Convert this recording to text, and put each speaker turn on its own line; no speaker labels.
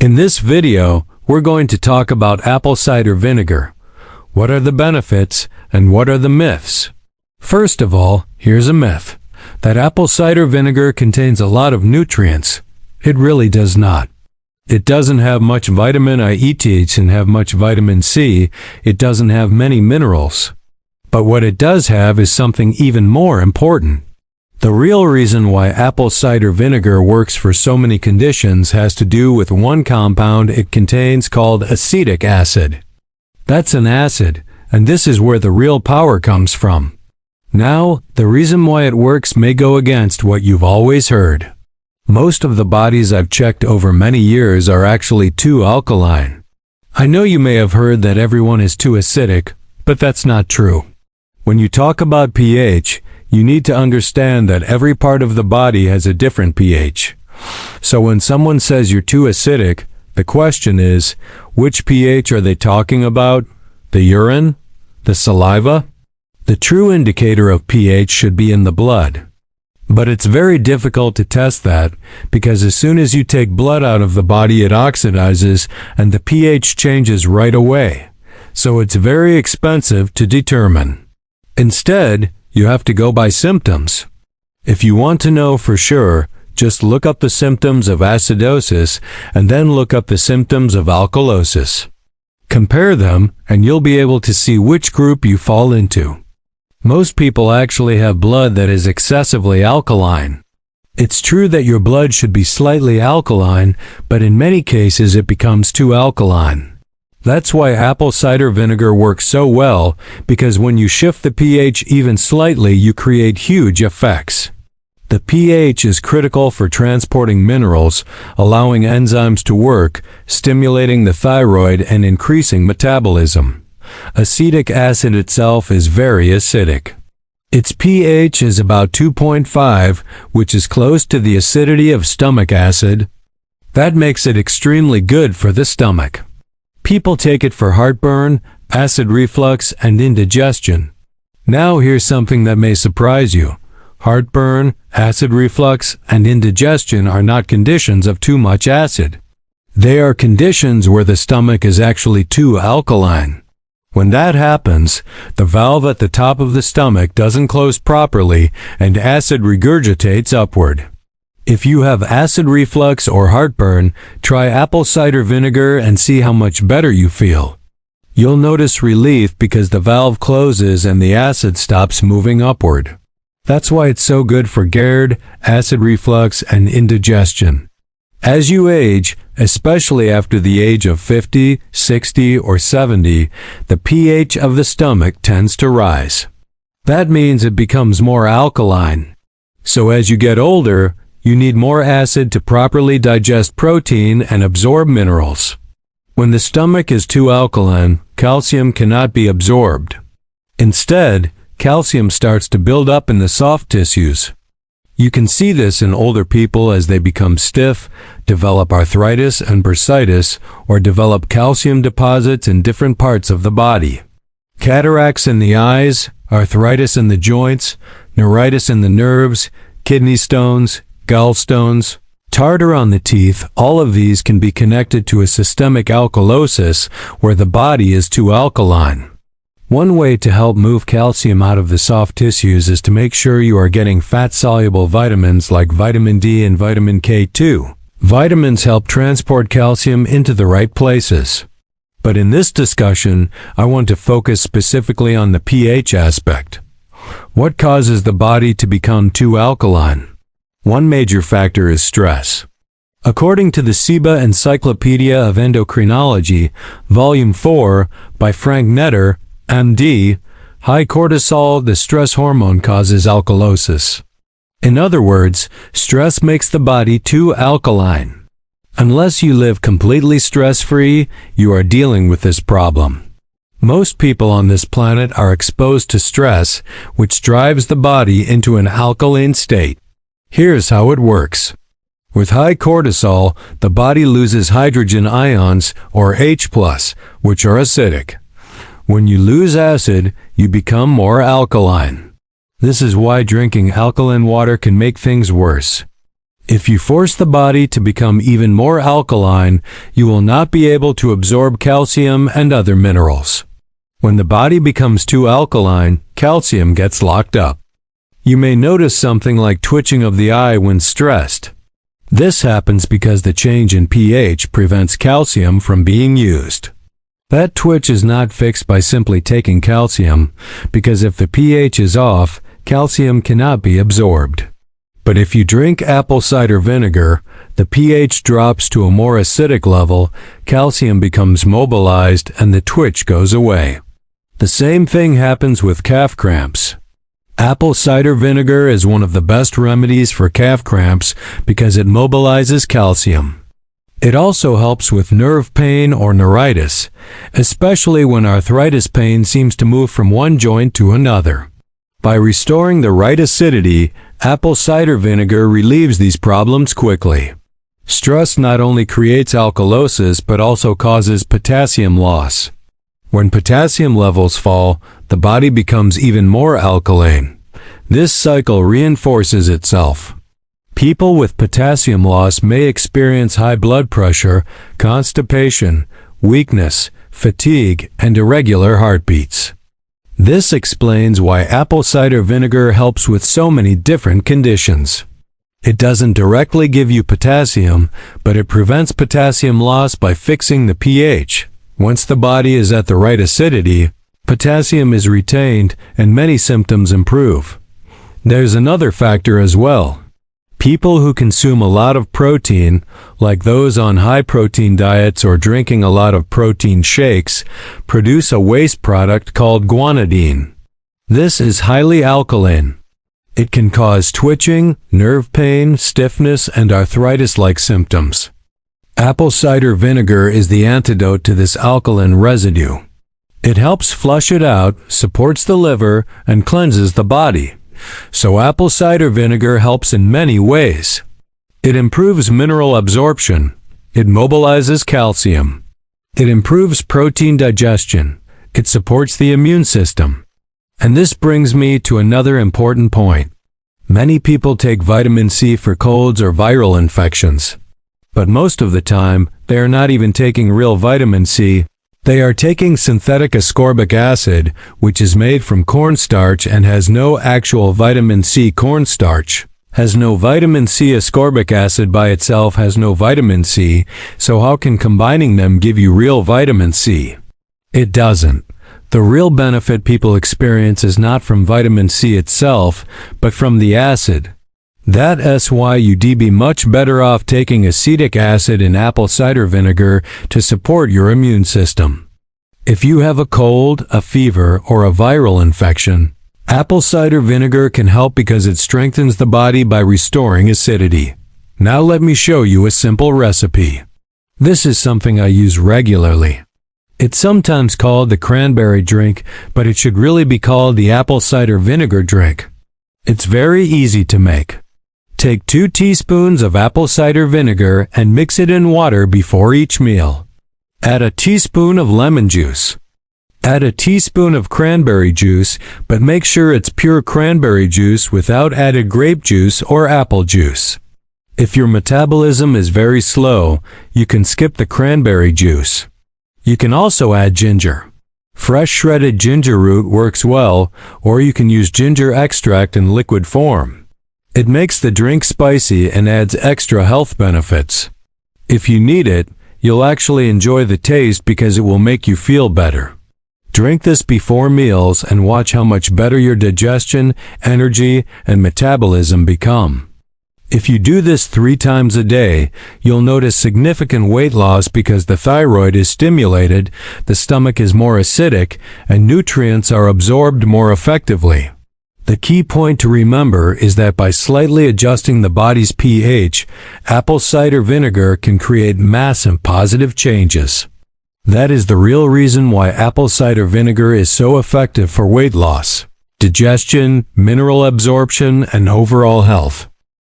In this video, we're going to talk about apple cider vinegar. What are the benefits and what are the myths? First of all, here's a myth, that apple cider vinegar contains a lot of nutrients. It really does not. It doesn't have much vitamin I. It doesn't have much vitamin C. It doesn't have many minerals. But what it does have is something even more important. The real reason why apple cider vinegar works for so many conditions has to do with one compound it contains called acetic acid. That's an acid, and this is where the real power comes from. Now, the reason why it works may go against what you've always heard. Most of the bodies I've checked over many years are actually too alkaline. I know you may have heard that everyone is too acidic, but that's not true. When you talk about pH, you need to understand that every part of the body has a different pH. So when someone says you're too acidic, the question is, which pH are they talking about? The urine? The saliva? The true indicator of pH should be in the blood. But it's very difficult to test that, because as soon as you take blood out of the body it oxidizes and the pH changes right away. So it's very expensive to determine. Instead, you have to go by symptoms. If you want to know for sure, just look up the symptoms of acidosis and then look up the symptoms of alkalosis. Compare them and you'll be able to see which group you fall into. Most people actually have blood that is excessively alkaline. It's true that your blood should be slightly alkaline, but in many cases it becomes too alkaline. That's why apple cider vinegar works so well, because when you shift the pH even slightly, you create huge effects. The pH is critical for transporting minerals, allowing enzymes to work, stimulating the thyroid, and increasing metabolism. Acetic acid itself is very acidic. Its pH is about 2.5, which is close to the acidity of stomach acid. That makes it extremely good for the stomach. People take it for heartburn, acid reflux, and indigestion. Now here's something that may surprise you. Heartburn, acid reflux, and indigestion are not conditions of too much acid. They are conditions where the stomach is actually too alkaline. When that happens, the valve at the top of the stomach doesn't close properly and acid regurgitates upward. If you have acid reflux or heartburn, try apple cider vinegar and see how much better you feel. You'll notice relief because the valve closes and the acid stops moving upward. That's why it's so good for GERD, acid reflux, and indigestion. As you age, especially after the age of 50, 60, or 70, the pH of the stomach tends to rise. That means it becomes more alkaline. So as you get older, you need more acid to properly digest protein and absorb minerals. When the stomach is too alkaline, calcium cannot be absorbed. Instead, calcium starts to build up in the soft tissues. You can see this in older people as they become stiff, develop arthritis and bursitis, or develop calcium deposits in different parts of the body. Cataracts in the eyes, arthritis in the joints, neuritis in the nerves, kidney stones, gallstones, tartar on the teeth, all of these can be connected to a systemic alkalosis where the body is too alkaline. One way to help move calcium out of the soft tissues is to make sure you are getting fat-soluble vitamins like vitamin D and vitamin K2. Vitamins help transport calcium into the right places. But in this discussion, I want to focus specifically on the pH aspect. What causes the body to become too alkaline? One major factor is stress. According to the CIBA Encyclopedia of Endocrinology, Volume 4, by Frank Netter, MD, high cortisol, the stress hormone, causes alkalosis. In other words, stress makes the body too alkaline. Unless you live completely stress-free, you are dealing with this problem. Most people on this planet are exposed to stress, which drives the body into an alkaline state. Here's how it works. With high cortisol, the body loses hydrogen ions, or H+, which are acidic. When you lose acid, you become more alkaline. This is why drinking alkaline water can make things worse. If you force the body to become even more alkaline, you will not be able to absorb calcium and other minerals. When the body becomes too alkaline, calcium gets locked up. You may notice something like twitching of the eye when stressed. This happens because the change in pH prevents calcium from being used. That twitch is not fixed by simply taking calcium, because if the pH is off, calcium cannot be absorbed. But if you drink apple cider vinegar, the pH drops to a more acidic level, calcium becomes mobilized, and the twitch goes away. The same thing happens with calf cramps. Apple cider vinegar is one of the best remedies for calf cramps because it mobilizes calcium. It also helps with nerve pain or neuritis, especially when arthritis pain seems to move from one joint to another. By restoring the right acidity, apple cider vinegar relieves these problems quickly. Stress not only creates alkalosis but also causes potassium loss. When potassium levels fall, the body becomes even more alkaline. This cycle reinforces itself. People with potassium loss may experience high blood pressure, constipation, weakness, fatigue, and irregular heartbeats. This explains why apple cider vinegar helps with so many different conditions. It doesn't directly give you potassium, but it prevents potassium loss by fixing the pH. Once the body is at the right acidity, potassium is retained and many symptoms improve. There's another factor as well. People who consume a lot of protein, like those on high-protein diets or drinking a lot of protein shakes, produce a waste product called guanidine. This is highly alkaline. It can cause twitching, nerve pain, stiffness, and arthritis-like symptoms. Apple cider vinegar is the antidote to this alkaline residue. It helps flush it out, supports the liver, and cleanses the body. So apple cider vinegar helps in many ways. It improves mineral absorption. It mobilizes calcium. It improves protein digestion. It supports the immune system. And this brings me to another important point. Many people take vitamin C for colds or viral infections. But most of the time, they are not even taking real vitamin C. They are taking synthetic ascorbic acid, which is made from cornstarch and has no actual vitamin C. Cornstarch has no vitamin C. Ascorbic acid by itself has no vitamin C, so how can combining them give you real vitamin C? It doesn't. The real benefit people experience is not from vitamin C itself, but from the acid. That's why you'd be much better off taking acetic acid in apple cider vinegar to support your immune system. If you have a cold, a fever, or a viral infection, apple cider vinegar can help because it strengthens the body by restoring acidity. Now let me show you a simple recipe. This is something I use regularly. It's sometimes called the cranberry drink, but it should really be called the apple cider vinegar drink. It's very easy to make. Take 2 teaspoons of apple cider vinegar and mix it in water before each meal. Add a teaspoon of lemon juice. Add a teaspoon of cranberry juice, but make sure it's pure cranberry juice without added grape juice or apple juice. If your metabolism is very slow, you can skip the cranberry juice. You can also add ginger. Fresh shredded ginger root works well, or you can use ginger extract in liquid form. It makes the drink spicy and adds extra health benefits. If you need it, you'll actually enjoy the taste because it will make you feel better. Drink this before meals and watch how much better your digestion, energy, and metabolism become. If you do this 3 times a day, you'll notice significant weight loss because the thyroid is stimulated, the stomach is more acidic, and nutrients are absorbed more effectively. The key point to remember is that by slightly adjusting the body's pH, apple cider vinegar can create massive positive changes. That is the real reason why apple cider vinegar is so effective for weight loss, digestion, mineral absorption, and overall health.